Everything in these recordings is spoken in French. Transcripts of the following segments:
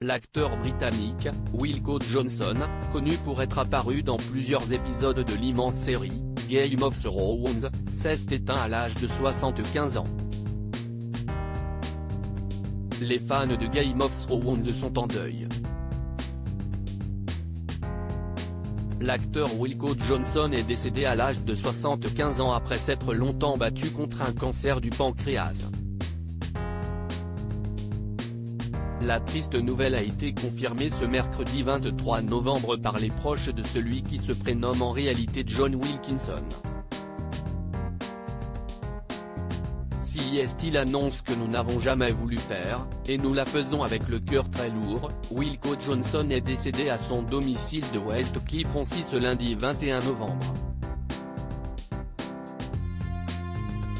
L'acteur britannique, Wilko Johnson, connu pour être apparu dans plusieurs épisodes de l'immense série, Game of Thrones, s'est éteint à l'âge de 75 ans. Les fans de Game of Thrones sont en deuil. L'acteur Wilko Johnson est décédé à l'âge de 75 ans après s'être longtemps battu contre un cancer du pancréas. La triste nouvelle a été confirmée ce mercredi 23 novembre par les proches de celui qui se prénomme en réalité John Wilkinson. Il annonce que nous n'avons jamais voulu faire, et nous la faisons avec le cœur très lourd. Wilko Johnson est décédé à son domicile de West Cliff-on-Sea ce lundi 21 novembre.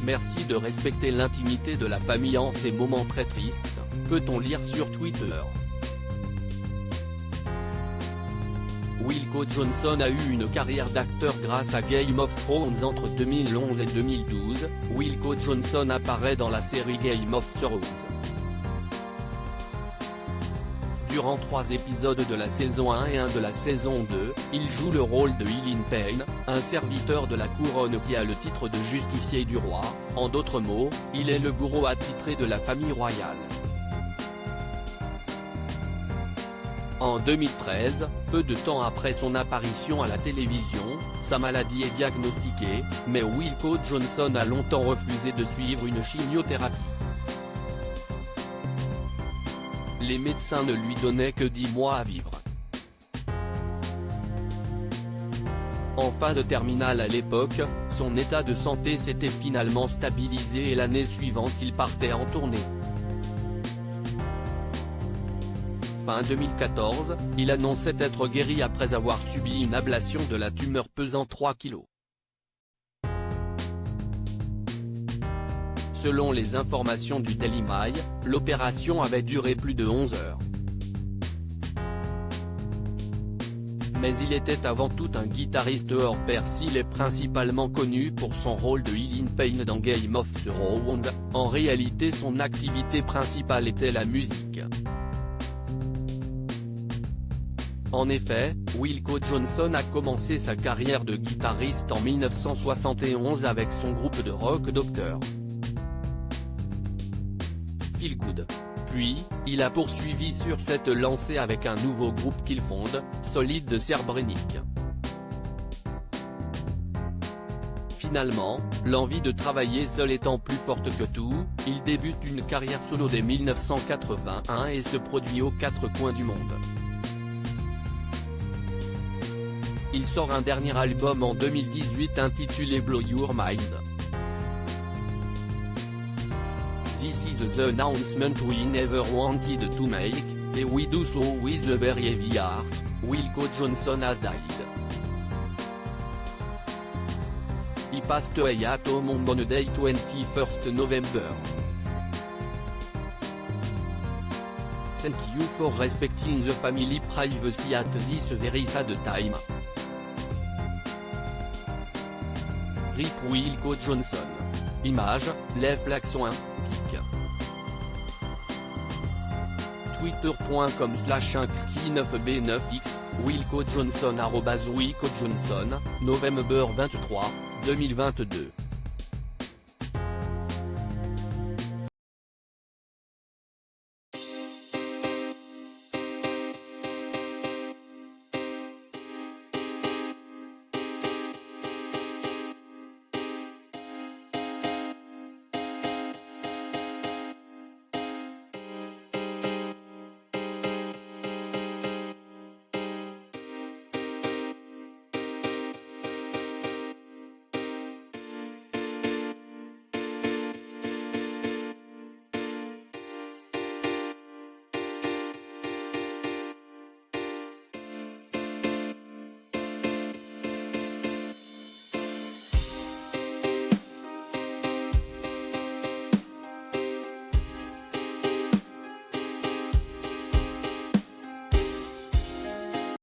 Merci de respecter l'intimité de la famille en ces moments très tristes, peut-on lire sur Twitter. Wilko Johnson a eu une carrière d'acteur grâce à Game of Thrones entre 2011 et 2012, Wilko Johnson apparaît dans la série Game of Thrones. Durant 3 épisodes de la saison 1 et 1 de la saison 2, il joue le rôle de Ilyn Payne, un serviteur de la couronne qui a le titre de justicier du roi, en d'autres mots, il est le bourreau attitré de la famille royale. En 2013, peu de temps après son apparition à la télévision, sa maladie est diagnostiquée, mais Wilko Johnson a longtemps refusé de suivre une chimiothérapie. Les médecins ne lui donnaient que 10 mois à vivre. En phase terminale à l'époque, son état de santé s'était finalement stabilisé et l'année suivante il partait en tournée. Fin 2014, il annonçait être guéri après avoir subi une ablation de la tumeur pesant 3 kg. Selon les informations du Daily Mail, l'opération avait duré plus de 11 heures. Mais il était avant tout un guitariste hors pair. S'il est principalement connu pour son rôle de Ilyn Payne dans Game of Thrones, en réalité son activité principale était la musique. En effet, Wilko Johnson a commencé sa carrière de guitariste en 1971 avec son groupe de rock Dr. Feelgood. Puis, il a poursuivi sur cette lancée avec un nouveau groupe qu'il fonde, Solid de Srebrenik. Finalement, l'envie de travailler seul étant plus forte que tout, il débute une carrière solo dès 1981 et se produit aux 4 coins du monde. Il sort un dernier album en 2018 intitulé Blow Your Mind. This is the announcement we never wanted to make, and we do so with a very heavy heart. Wilko Johnson has died. He passed away at home on the day 21st November. Thank you for respecting the family privacy at this very sad time. RIP Wilko Johnson. Image, Leflaxon 1, Pic. Twitter.com/1Krki9B9X, Wilko Johnson @Wilko Johnson, novembre 23, 2022.